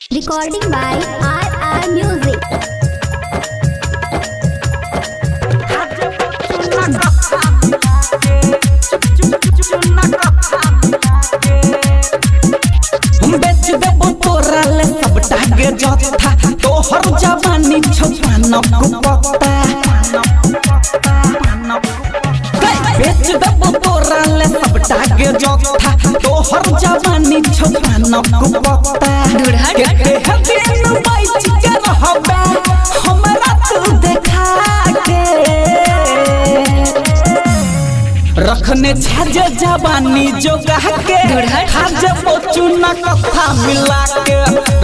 Recording by RR Music. बेच देबो तोरा ले सबटा के जत्था तोहर जवानी छुपाना कुपत्ता बेच देबो तोरा ले सबटा के जत्था तोहर जवानी छुपाना कुपत्ता के हबेन बैठ के रहबे हमरा तू देखा के रखने छाजे जवानी जोगा के खाजे पोचुना कथा मिला के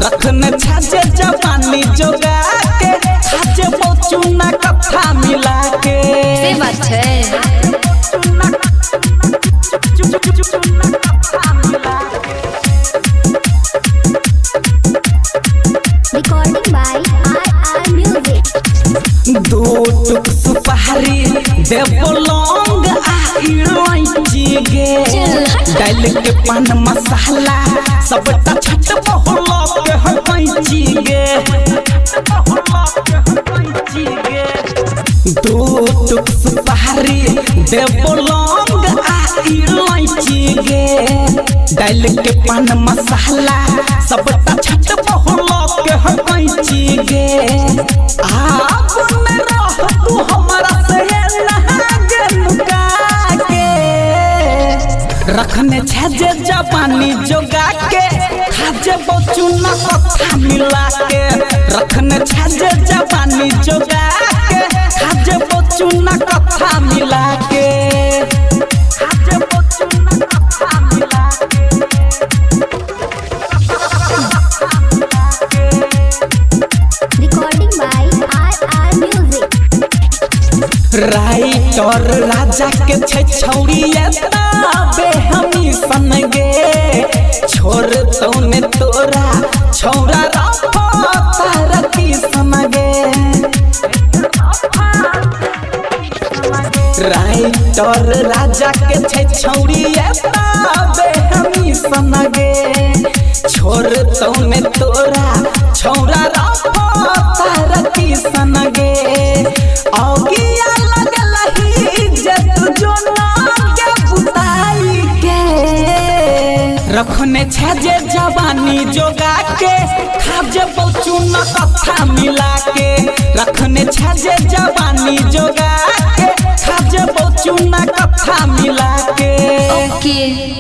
रखने छाजे जवानी जोगा के खाजे पोचुना कथा मिला के से बात है। Recording by RR Music. दो टुक सुपारी देबो लौंग आ इलायची गे डाल के पान मसाला सबटा छट बहला के हकैची गे दो टुक सुपारी देबो लौंग आ इलायची गे डाल के पान मसाला सबटा छट बहला के हकैची गे आप में रह तू हमारा से लहागे लुका के रखने छजे जवानी जोगा के खाजे बचुना कथा मिला के रखने छजे जवानी जोगा के खाजे बचुना कथा मिला के खाजे बचुना कथा मिला के Recording by RR Music. Writer Raja के छै छौड़िए ताबे हमी सन गे छोड़ तौने तोरा छौरा रफा तार की सन गे राइटर राजा के छै छौड़िए ताबे हमी सन गे छोड़ तौने तोरा छौरा रफा तार की सन गे औगिया लगलही जे तू जो नाम के बुताई के रखने छजे जवानी जोगा के खाजे बचुना कथा मिला के रखने छजे जवानी जोगा के खाजे बचुना कथा मिला के ओके।